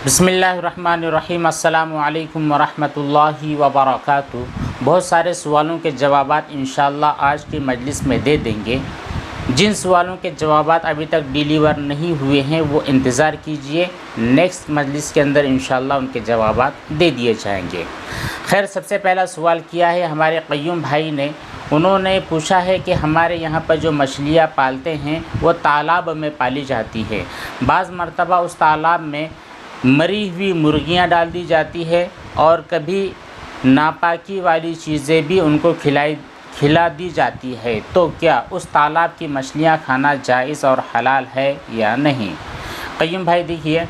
बिस्मिल्लाहिर्रहमानिर्रहीम। अस्सलामु अलैकुम वरहमतुल्लाहि वबरकातुहू। बहुत सारे सवालों के जवाबात इंशाअल्लाह आज की मजलिस में दे देंगे। जिन सवालों के जवाबात अभी तक डिलीवर नहीं हुए हैं वो इंतज़ार कीजिए, नेक्स्ट मजलिस के अंदर इंशाअल्लाह उनके जवाबात दे दिए जाएंगे। खैर, सबसे पहला सवाल किया है हमारे क़य्यूम भाई ने। उन्होंने पूछा है कि हमारे यहाँ पर जो मछलियाँ पालते हैं वो तालाब में पाली जाती है। बाज़ मरतबा उस तालाब में मरी हुई मुर्गियाँ डाल दी जाती है और कभी नापाकी वाली चीज़ें भी उनको खिला दी जाती है। तो क्या उस तालाब की मछलियाँ खाना जायज़ और हलाल है या नहीं? क़य्यूम भाई, देखिए,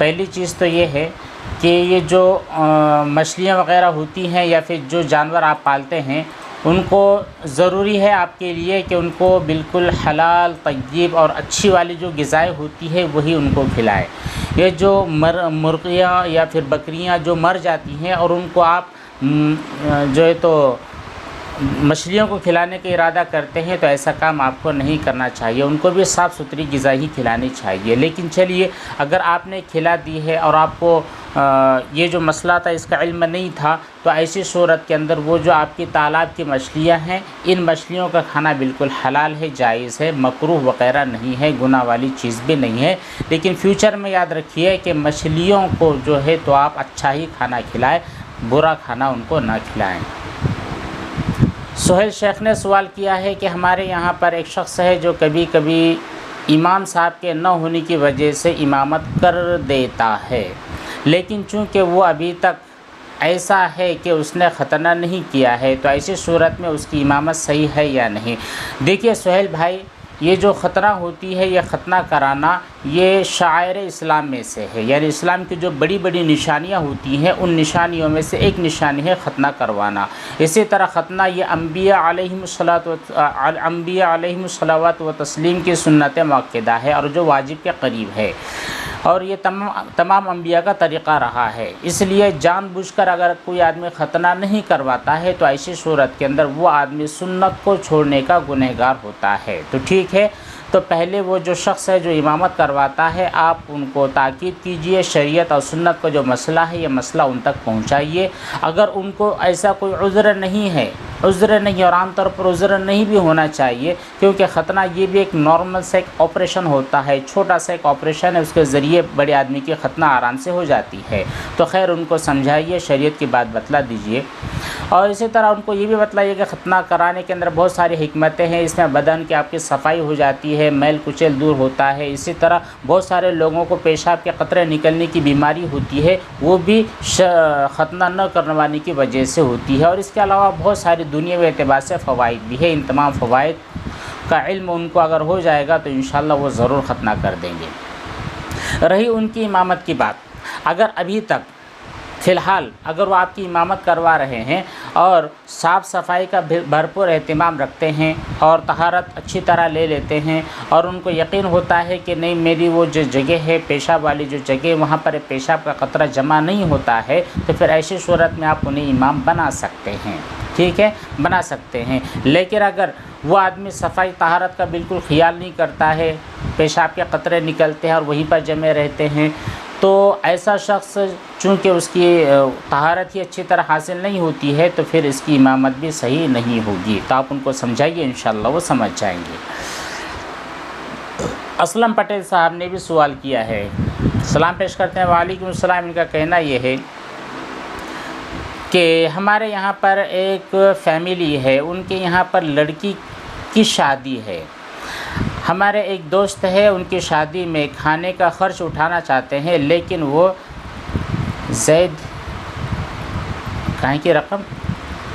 पहली चीज़ तो ये है कि ये जो मछलियाँ वग़ैरह होती हैं या फिर जो जानवर आप पालते हैं उनको ज़रूरी है आपके लिए कि उनको बिल्कुल हलाल, तय्यब और अच्छी वाली जो ग़िज़ाएँ होती है वही उनको खिलाएँ। ये जो मुर्गियाँ या फिर बकरियाँ जो मर जाती हैं और उनको आप जो है तो मछलियों को खिलाने का इरादा करते हैं तो ऐसा काम आपको नहीं करना चाहिए। उनको भी साफ़ सुथरी ग़िज़ा ही खिलानी चाहिए। लेकिन चलिए, अगर आपने खिला दी है और आपको ये जो मसला था इसका इल्म नहीं था, तो ऐसी सूरत के अंदर वो जो आपकी तालाब की मछलियाँ हैं, इन मछलियों का खाना बिल्कुल हलाल है, जायज़ है, मकरूह वग़ैरह नहीं है, गुनाह वाली चीज़ भी नहीं है। लेकिन फ्यूचर में याद रखिए कि मछलियों को जो है तो आप अच्छा ही खाना खिलाएँ, बुरा खाना उनको ना खिलाएँ। सोहेल शेख ने सवाल किया है कि हमारे यहाँ पर एक शख्स है जो कभी कभी इमाम साहब के न होने की वजह से इमामत कर देता है, लेकिन चूँकि वो अभी तक ऐसा है कि उसने ख़तना नहीं किया है, तो ऐसी सूरत में उसकी इमामत सही है या नहीं? देखिए सोहेल भाई, ये जो ख़तना होती है, ये ख़तना कराना, ये शायर इस्लाम में से है। यानी इस्लाम की जो बड़ी बड़ी निशानियाँ होती हैं उन निशानियों में से एक निशानी है ख़तना करवाना। इसी तरह ख़तना ये अम्बिया अलैहिमुस्सलावत व तस्लीम की सुन्नत मुअक्कदा है और जो वाजिब के करीब है, और ये तमाम अम्बिया का तरीक़ा रहा है। इसलिए जानबूझकर अगर कोई आदमी ख़तना नहीं करवाता है तो ऐसी सूरत के अंदर वो आदमी सुन्नत को छोड़ने का गुनहगार होता है। तो ठीक है, तो पहले वो जो शख्स है जो इमामत करवाता है, आप उनको ताकीद कीजिए, शरीयत और सुन्नत का जो मसला है ये मसला उन तक पहुंचाइए। अगर उनको ऐसा कोई उज़्र नहीं है, और आमतौर पर उज़्र नहीं भी होना चाहिए, क्योंकि ख़तना ये भी एक नॉर्मल सा एक ऑपरेशन होता है, छोटा सा एक ऑपरेशन है, उसके ज़रिए बड़े आदमी की ख़तना आराम से हो जाती है। तो खैर उनको समझाइए, शरीयत की बात बतला दीजिए। और इसी तरह उनको ये भी बतलाइए कि ख़तना कराने के अंदर बहुत सारी हिकमतें हैं। इसमें बदन की आपकी सफाई हो जाती है, मैल कुचैल दूर होता है। इसी तरह बहुत सारे लोगों को पेशाब के कतरे निकलने की बीमारी होती है, वो भी ख़तना न करवाने की वजह से होती है। और इसके अलावा बहुत सारी दुनियावी एतबार से फ़वाइद भी है। इन तमाम फ़वाइद का इल्म उनको अगर हो जाएगा तो इंशाअल्लाह वो ज़रूर ख़तना कर देंगे। रही उनकी इमामत की बात, अगर अभी तक फ़िलहाल अगर वो आपकी इमामत करवा रहे हैं और साफ़ सफाई का भरपूर एहतमाम रखते हैं और तहारत अच्छी तरह ले लेते हैं और उनको यकीन होता है कि नहीं, मेरी वो जो जगह है, पेशाब वाली जो जगह, वहाँ पर पेशाब का कतरा जमा नहीं होता है, तो फिर ऐसी सूरत में आप उन्हें इमाम बना सकते हैं। ठीक है, बना सकते हैं। लेकिन अगर वो आदमी सफाई तहारत का बिल्कुल ख्याल नहीं करता है, पेशाब के कतरे निकलते हैं और वहीं पर जमे रहते हैं, तो ऐसा शख्स चूँकि उसकी तहारत ही अच्छी तरह हासिल नहीं होती है, तो फिर इसकी इमामत भी सही नहीं होगी। तो आप उनको समझाइए, इंशाअल्लाह वो समझ जाएंगे। असलम पटेल साहब ने भी सवाल किया है, सलाम पेश करते हैं। वालेकुम सलाम। इनका कहना ये है कि हमारे यहाँ पर एक फैमिली है, उनके यहाँ पर लड़की की शादी है। हमारे एक दोस्त है, उनकी शादी में खाने का ख़र्च उठाना चाहते हैं, लेकिन वो ज़ैद कहीं की रकम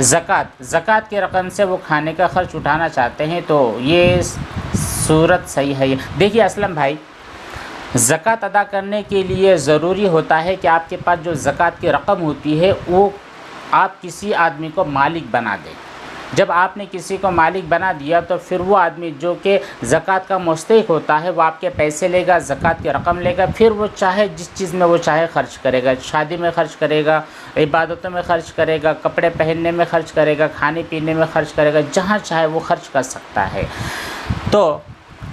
ज़कात की रकम से वो खाने का ख़र्च उठाना चाहते हैं। तो ये सूरत सही है? देखिए असलम भाई, ज़कात अदा करने के लिए ज़रूरी होता है कि आपके पास जो ज़कात की रकम होती है वो आप किसी आदमी को मालिक बना दें। जब आपने किसी को मालिक बना दिया तो फिर वो आदमी जो कि ज़कात का मुस्तहिक़ होता है वो आपके पैसे लेगा, ज़कात की रकम लेगा, फिर वो चाहे जिस चीज़ में वो चाहे ख़र्च करेगा। शादी में ख़र्च करेगा, इबादतों में ख़र्च करेगा, कपड़े पहनने में ख़र्च करेगा, खाने पीने में ख़र्च करेगा, जहाँ चाहे वो ख़र्च कर सकता है। तो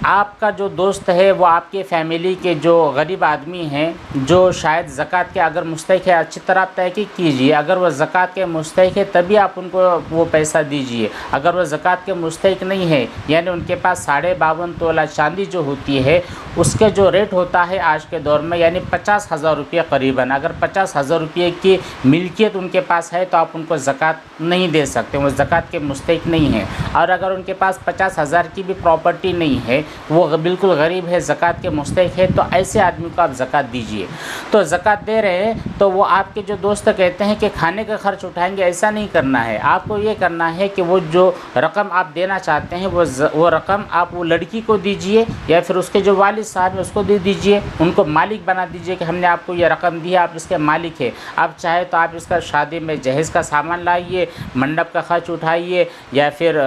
आपका जो दोस्त है वो आपके फैमिली के जो गरीब आदमी हैं जो शायद ज़कात के अगर मुस्तहिक है, अच्छी तरह आप तहकीक कीजिए। अगर वह ज़कात के मुस्तहिक है तभी आप उनको वो पैसा दीजिए। अगर वह ज़कात के मुस्तहिक नहीं है, यानी उनके पास 52.5 तोला चांदी जो होती है उसके जो रेट होता है आज के दौर में, यानी 50,000 रुपये करीबन, अगर 50,000 रुपये की मिल्कियत उनके पास है तो आप उनको ज़कात नहीं दे सकते, वो ज़कात के मुस्तहिक नहीं है। और अगर उनके पास 50,000 की भी प्रॉपर्टी नहीं है, वो बिल्कुल गरीब है, ज़कात के मुस्तहिक है, तो ऐसे आदमी को आप ज़कात दीजिए। तो ज़कात दे रहे हैं तो वो आपके जो दोस्त कहते हैं कि खाने का खर्च उठाएंगे, ऐसा नहीं करना है। आपको ये करना है कि वो जो रकम आप देना चाहते हैं वो रकम आप वो लड़की को दीजिए या फिर उसके जो वालिद साहब हैं उसको दे दीजिए। उनको मालिक बना दीजिए कि हमने आपको ये रकम दी है, आप इसके मालिक है। आप चाहे तो आप इसका शादी में जहेज़ का सामान लाइए, मंडप का खर्च उठाइए, या फिर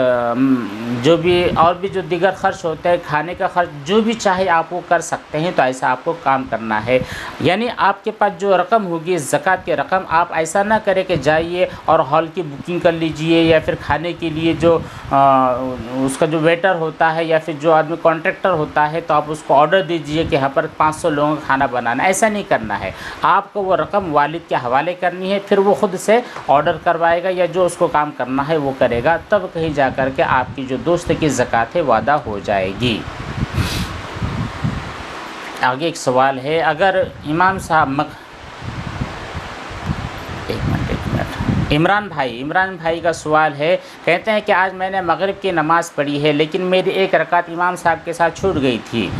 जो भी और भी जो दिगर खर्च होते हैं, खाने का खर्च, जो भी चाहे आप वो कर सकते हैं। तो ऐसा आपको काम करना है। यानी आपके पास जो रकम होगी ज़कात की रकम, आप ऐसा ना करें कि जाइए और हॉल की बुकिंग कर लीजिए या फिर खाने के लिए जो उसका जो वेटर होता है या फिर जो आदमी कॉन्ट्रैक्टर होता है तो आप उसको ऑर्डर दीजिए कि यहाँ पर 500 लोगों का खाना बनाना। ऐसा नहीं करना है। आपको वो रकम वालिद के हवाले करनी है, फिर वो ख़ुद से ऑर्डर करवाएगा या जो उसको काम करना है वो करेगा, तब कहीं जा कर के आपकी जो दोस्त की ज़कात है वादा हो जाएगी। आगे एक सवाल है, अगर इमाम साहब एक मिनट, इमरान भाई का सवाल है, कहते हैं कि आज मैंने मगरिब की नमाज़ पढ़ी है लेकिन मेरी एक रकात इमाम साहब के साथ छूट गई थी।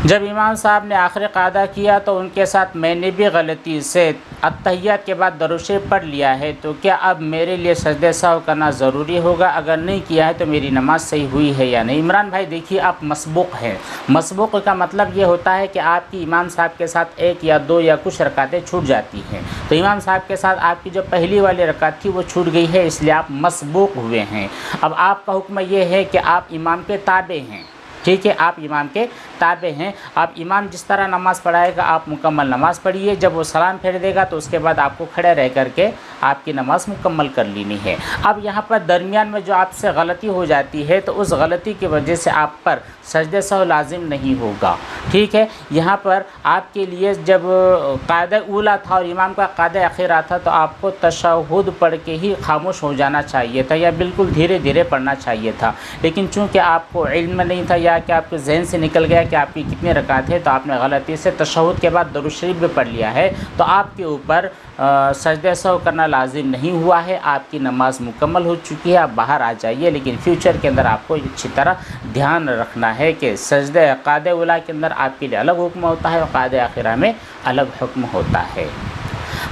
जब इमाम साहब ने आखिरी क़ादा किया तो उनके साथ मैंने भी गलती से अत्तहियात के बाद दरूद शरीफ पढ़ लिया है, तो क्या अब मेरे लिए सजदे सहव करना ज़रूरी होगा? अगर नहीं किया है तो मेरी नमाज़ सही हुई है या नहीं? इमरान भाई देखिए, आप मसबूक़ हैं। मसबूक़ का मतलब ये होता है कि आपकी इमाम साहब के साथ 1 या 2 या कुछ रकातें छूट जाती हैं। तो इमाम साहब के साथ आपकी जो पहली वाली रकात थी वो छूट गई है, इसलिए आप मसबूक़ हुए हैं। अब आपका हुक्म ये है कि आप इमाम के ताबे हैं। ठीक है, आप इमाम के ताबे हैं। आप इमाम जिस तरह नमाज़ पढ़ाएगा आप मुकम्मल नमाज़ पढ़िए। जब वो सलाम फेर देगा तो उसके बाद आपको खड़े रह करके आपकी नमाज़ मुकम्मल कर लेनी है। अब यहाँ पर दरमियान में जो आपसे गलती हो जाती है तो उस गलती की वजह से आप पर सजदे सहव लाजिम नहीं होगा। ठीक है, यहाँ पर आपके लिए जब क़ायदा ऊला था और इमाम का क़ायदा अखीरा था तो आपको तशहुद पढ़ के ही खामोश हो जाना चाहिए था या बिल्कुल धीरे धीरे पढ़ना चाहिए था। लेकिन चूँकि आपको इल्म नहीं था या कि आपके जहन से निकल गया कि आपकी कितनी रकात है, तो आपने गलती से तशहुद के बाद दरूद शरीफ भी पढ़ लिया है, तो आपके ऊपर सजदे सहव करना लाजिम नहीं हुआ है। आपकी नमाज मुकम्मल हो चुकी है, आप बाहर आ जाइए। लेकिन फ्यूचर के अंदर आपको अच्छी तरह ध्यान रखना है कि सजदे क़ायदा उला के अंदर आपके लिए अलग हुक्म होता है और क़ायदा आखिरा में अलग हुक्म होता है।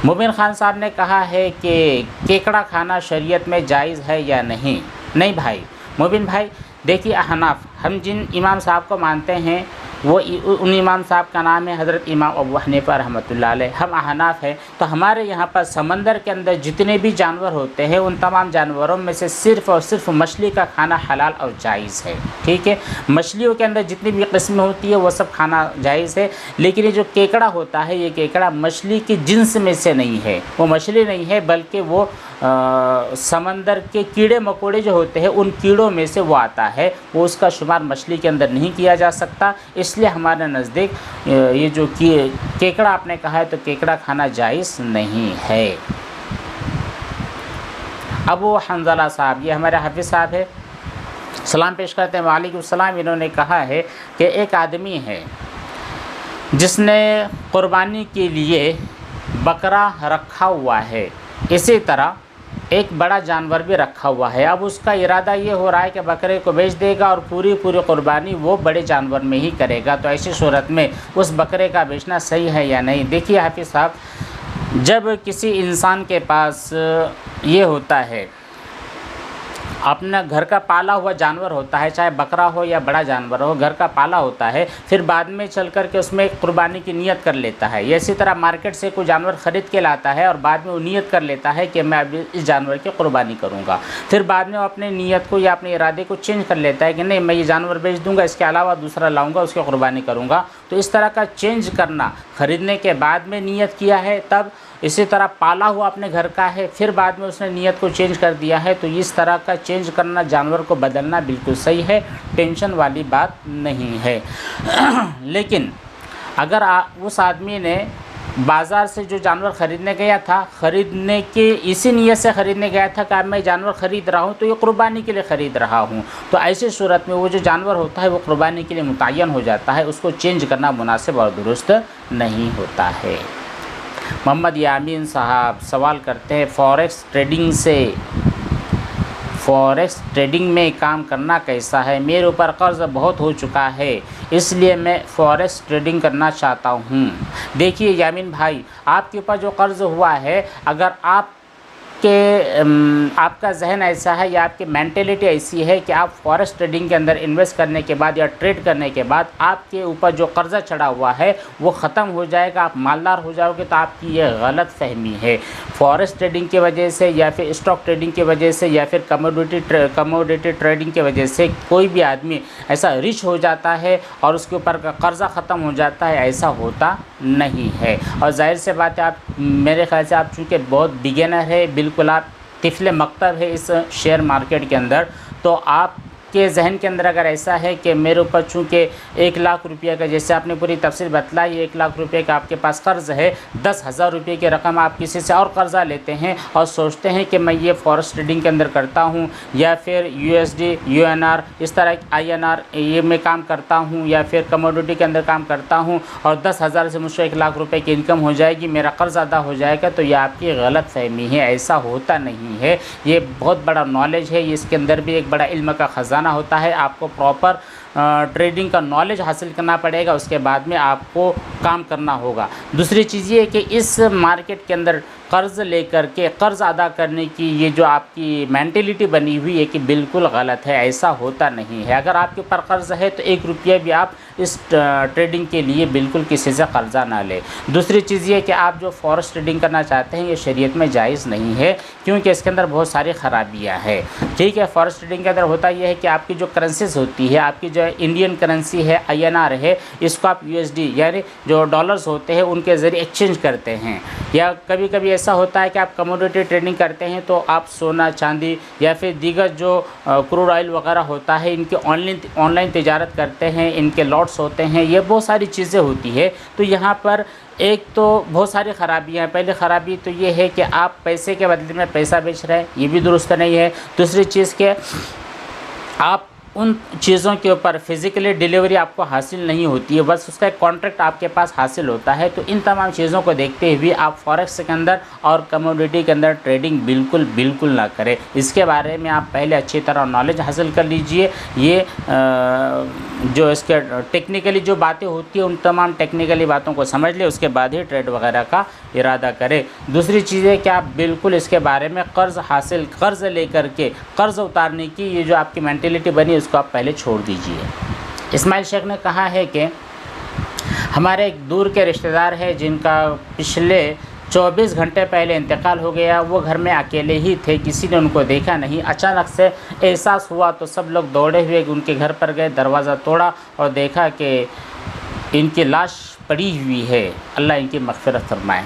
मुबिन खान साहब ने कहा है कि केकड़ा खाना शरीयत में जायज़ है या नहीं? नहीं भाई, मुबिन भाई देखिए, अहनाफ, हम जिन इमाम साहब को मानते हैं वो उन इमाम साहब का नाम है हज़रत इमाम अबू हनीफा रहमतुल्लाह अलैह। हम अहनाफ हैं, तो हमारे यहाँ पर समंदर के अंदर जितने भी जानवर होते हैं उन तमाम जानवरों में से सिर्फ़ और सिर्फ मछली का खाना हलाल और जायज़ है। ठीक है, मछलियों के अंदर जितनी भी किस्में होती है वो सब खाना जायज़ है। लेकिन ये जो केकड़ा होता है, ये केकड़ा मछली की जिन्स में से नहीं है, वो मछली नहीं है बल्कि वो समंदर के कीड़े मकोड़े जो होते हैं उन कीड़ों में से वो आता है। वो उसका शुमार मछली के अंदर नहीं किया जा सकता। इसलिए हमारे नज़दीक ये जो केकड़ा आपने कहा है तो केकड़ा खाना जायज़ नहीं है। अबू हंज़ला साहब, ये हमारे हाफिज़ साहब है, सलाम पेश करते हैं। वालेकुम सलाम। इन्होंने कहा है कि एक आदमी है जिसने क़ुरबानी के लिए बकरा रखा हुआ है, इसी तरह एक बड़ा जानवर भी रखा हुआ है। अब उसका इरादा ये हो रहा है कि बकरे को बेच देगा और पूरी क़ुरबानी वो बड़े जानवर में ही करेगा। तो ऐसी सूरत में उस बकरे का बेचना सही है या नहीं? देखिए हाफिज़ साहब, जब किसी इंसान के पास ये होता है, अपना घर का पाला हुआ जानवर होता है, चाहे बकरा हो या बड़ा जानवर हो, घर का पाला होता है, फिर बाद में चल कर के उसमें क़ुरबानी की नियत कर लेता है। इसी तरह मार्केट से कोई जानवर ख़रीद के लाता है और बाद में वो नियत कर लेता है कि मैं अभी इस जानवर की क़ुरबानी करूँगा। फिर बाद में वो अपने नियत को या अपने इरादे को चेंज कर लेता है कि नहीं, मैं ये जानवर बेच दूँगा, इसके अलावा दूसरा लाऊँगा, उसकी क़ुरबानी करूँगा। तो इस तरह का चेंज करना, ख़रीदने के बाद में नियत किया है तब, इसी तरह पाला हुआ अपने घर का है, फिर बाद में उसने नीयत को चेंज कर दिया है, तो इस तरह का चेंज करना, जानवर को बदलना बिल्कुल सही है, टेंशन वाली बात नहीं है। लेकिन अगर उस आदमी ने बाज़ार से जो जानवर ख़रीदने गया था, ख़रीदने के इसी नीयत से ख़रीदने गया था कि अब मैं जानवर ख़रीद रहा हूँ तो ये क़ुरबानी के लिए ख़रीद रहा हूँ, तो ऐसी सूरत में वो जो जानवर होता है वो क़ुरबानी के लिए मुतय्यन हो जाता है, उसको चेंज करना मुनासिब और दुरुस्त नहीं होता है। मोहम्मद यामीन साहब सवाल करते हैं, फॉरेक्स ट्रेडिंग में काम करना कैसा है? मेरे ऊपर कर्ज़ बहुत हो चुका है, इसलिए मैं फॉरेक्स ट्रेडिंग करना चाहता हूँ। देखिए यामीन भाई, आपके ऊपर जो कर्ज़ हुआ है, अगर आपका जहन ऐसा है या आपकी मेंटेलिटी ऐसी है कि आप फॉरेक्स ट्रेडिंग के अंदर इन्वेस्ट करने के बाद या ट्रेड करने के बाद आपके ऊपर जो कर्ज़ा चढ़ा हुआ है वो ख़त्म हो जाएगा, आप मालदार हो जाओगे, तो आपकी ये गलत फहमी है। फॉरेक्स ट्रेडिंग की वजह से या फिर स्टॉक ट्रेडिंग की वजह से या फिर कमोडिटी ट्रेडिंग की वजह से कोई भी आदमी ऐसा रिच हो जाता है और उसके ऊपर का कर्ज़ा ख़त्म हो जाता है, ऐसा होता नहीं है। और जाहिर से बात है, आप मेरे ख्याल से आप चूँकि बहुत बिगिनर है, बिल्कुल आप तिफ़्ल मकतब है इस शेयर मार्केट के अंदर, तो आपके जहन के अंदर अगर ऐसा है कि मेरे ऊपर चूँकि 1 लाख रुपये का, जैसे आपने पूरी तफसील बतलाई, 1 लाख रुपये का आपके पास कर्ज़ है, 10,000 रुपये की रकम आप किसी से और कर्ज़ा लेते हैं और सोचते हैं कि मैं ये फॉरेक्स ट्रेडिंग के अंदर करता हूँ या फिर USD UNR इस तरह INR ये मैं काम करता हूँ या फिर कमोडिटी के अंदर काम करता हूँ और 10,000 से मुझको 1 लाख रुपये की इनकम हो जाएगी, मेरा कर्ज़ अदा हो जाएगा, तो ये आपकी गलत फहमी है, ऐसा होता नहीं है। ये बहुत बड़ा नॉलेज है, इसके अंदर भी एक बड़ा इल्म का ख़जाना होता है। आपको प्रॉपर ट्रेडिंग का नॉलेज हासिल करना पड़ेगा, उसके बाद में आपको काम करना होगा। दूसरी चीज़ ये है कि इस मार्केट के अंदर कर्ज़ लेकर के कर्ज़ अदा करने की ये जो आपकी मेंटेलिटी बनी हुई है कि बिल्कुल गलत है, ऐसा होता नहीं है। अगर आपके ऊपर कर्ज़ है तो 1 रुपया भी आप इस ट्रेडिंग के लिए बिल्कुल किसी से कर्ज़ा ना लें। दूसरी चीज़ ये कि आप जो फॉरेक्स ट्रेडिंग करना चाहते हैं ये शरीयत में जायज़ नहीं है, क्योंकि इसके अंदर बहुत सारी ख़राबियाँ हैं। ठीक है, फॉरेक्स ट्रेडिंग के अंदर होता यह है कि आपकी जो करेंसीज होती है, आपकी जो इंडियन करेंसी है INR है, इसको आप USD यानी जो डॉलर्स होते हैं उनके ज़रिए एक्सचेंज करते हैं। या कभी कभी ऐसा होता है कि आप कमोडिटी ट्रेडिंग करते हैं तो आप सोना चांदी या फिर दीगर जो क्रूड ऑयल वगैरह होता है इनके ऑनलाइन तिजारत करते हैं, इनके लॉट्स होते हैं, ये बहुत सारी चीज़ें होती है। तो यहाँ पर एक तो बहुत सारी ख़राबियाँ हैं। पहली ख़राबी तो ये है कि आप पैसे के बदले में पैसा बेच रहे हैं, ये भी दुरुस्त नहीं है। दूसरी चीज़ के आप उन चीज़ों के ऊपर फ़िज़िकली डिलीवरी आपको हासिल नहीं होती है, बस उसका एक कॉन्ट्रैक्ट आपके पास हासिल होता है। तो इन तमाम चीज़ों को देखते हुए आप फॉरेक्स के अंदर और कमोडिटी के अंदर ट्रेडिंग बिल्कुल ना करें। इसके बारे में आप पहले अच्छी तरह नॉलेज हासिल कर लीजिए। ये जो इसके टेक्निकली जो बातें होती हैं उन तमाम टेक्निकली बातों को समझ ले, उसके बाद ही ट्रेड वगैरह का इरादा करें। दूसरी चीज़ है कि आप बिल्कुल इसके बारे में कर्ज़ लेकर के कर्ज़ उतारने की ये जो आपकी मेंटेलिटी बनी उसको आप पहले छोड़ दीजिए। इस्माइल शेख ने कहा है कि हमारे एक दूर के रिश्तेदार हैं जिनका पिछले 24 घंटे पहले इंतकाल हो गया। वो घर में अकेले ही थे, किसी ने उनको देखा नहीं। अचानक से एहसास हुआ तो सब लोग दौड़े हुए उनके घर पर गए, दरवाज़ा तोड़ा और देखा कि इनकी लाश पड़ी हुई है। अल्लाह इनकी मग़फ़िरत फरमाए।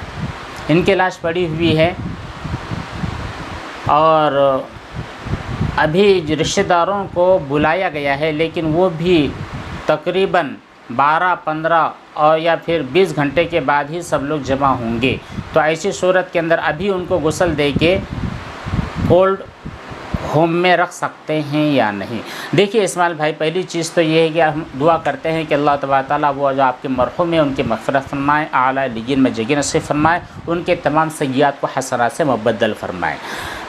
इनकी लाश पड़ी हुई है और अभी रिश्तेदारों को बुलाया गया है, लेकिन वो भी तकरीबन 12-15 और या फिर 20 घंटे के बाद ही सब लोग जमा होंगे। तो ऐसी सूरत के अंदर अभी उनको गुस्ल दे के कोल्ड होम में रख सकते हैं या नहीं। देखिए इस्माइल भाई, पहली चीज़ तो ये है कि हम दुआ करते हैं कि अल्लाह तबारक ताला वो जो आपके मरहूम है उनकी मग़फ़िरत फरमाए, आला लिगीन में जगह नसीब फरमाए, उनके तमाम सय्यात को हसनात से मुबद्दल फरमाए।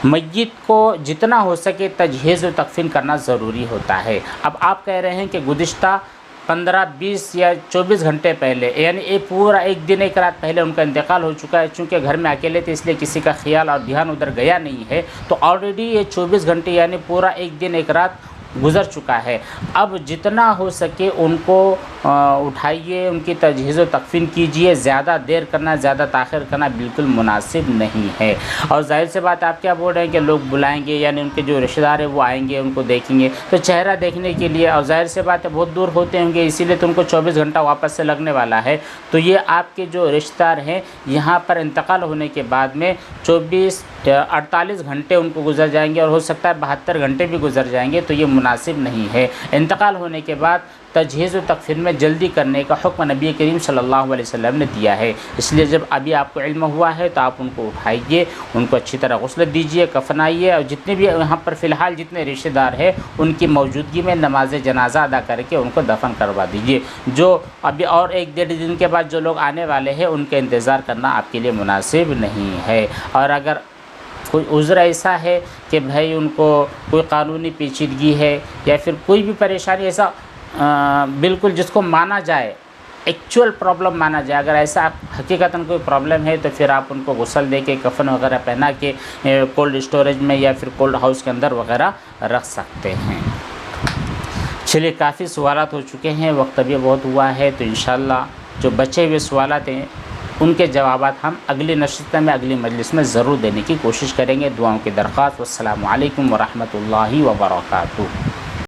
मय्यत को जितना हो सके तजहीज़ व तकफ़ीन करना ज़रूरी होता है। अब आप कह रहे हैं कि गुज़िश्ता 15, 20 या 24 घंटे पहले, यानी ये पूरा एक दिन एक रात पहले उनका इंतकाल हो चुका है। चूँकि घर में अकेले थे इसलिए किसी का ख्याल और ध्यान उधर गया नहीं है, तो ऑलरेडी ये 24 घंटे यानी पूरा एक दिन एक रात गुज़र चुका है। अब जितना हो सके उनको उठाइए, उनकी तजहीज़ व तकफ़ीन कीजिए। ज़्यादा देर करना, ज़्यादा ताख़िर करना बिल्कुल मुनासिब नहीं है। और ज़ाहिर सी बात आप क्या बोल रहे हैं कि लोग बुलाएंगे, यानी उनके जो रिश्तेदार हैं वो आएंगे, उनको देखेंगे, तो चेहरा देखने के लिए, और ज़ाहिर सी बात है बहुत दूर होते होंगे, इसीलिए तो उनको 24 घंटा वापस से लगने वाला है। तो ये आपके जो रिश्तेदार हैं यहाँ पर इंतकाल होने के बाद में 48 घंटे उनको गुजर जाएंगे, और हो सकता है 72 घंटे भी गुजर जाएंगे, तो ये मुनासिब नहीं है। इंतकाल होने के बाद तजहीज़ व तकफ़ीन में जल्दी करने का हुक्म नबी करीम सल्लल्लाहु अलैहि वसल्लम ने दिया है। इसलिए जब अभी आपको इल्म हुआ है तो आप उनको उठाइए, उनको अच्छी तरह गुस्ल दीजिए, कफनाइए, और जितने भी यहाँ पर फ़िलहाल जितने रिश्तेदार हैं उनकी मौजूदगी में नमाज जनाजा अदा करके उनको दफन करवा दीजिए। जो अभी और 1-1.5 दिन के बाद जो लोग आने वाले हैं उनका इंतज़ार करना आपके लिए मुनासिब नहीं है। और अगर कोई उज़्र ऐसा है कि भाई उनको कोई क़ानूनी पेचीदगी है या फिर कोई भी परेशानी ऐसा बिल्कुल जिसको माना जाए, एक्चुअल प्रॉब्लम माना जाए, अगर ऐसा हकीकतन कोई प्रॉब्लम है तो फिर आप उनको गुस्ल दे के, कफन वगैरह पहना के कोल्ड स्टोरेज में या फिर कोल्ड हाउस के अंदर वगैरह रख सकते हैं। चलिए, काफ़ी सवालात हो चुके हैं, वक्त अभी बहुत हुआ है, तो इंशाअल्लाह जो बचे हुए सवालात हैं उनके जवाबात हम अगली नशिस्त में, अगली मजलिस में ज़रूर देने की कोशिश करेंगे। दुआओं की दरख्वास्त। वस्सलामु अलैकुम वरहमतुल्लाहि वबरकातुहू।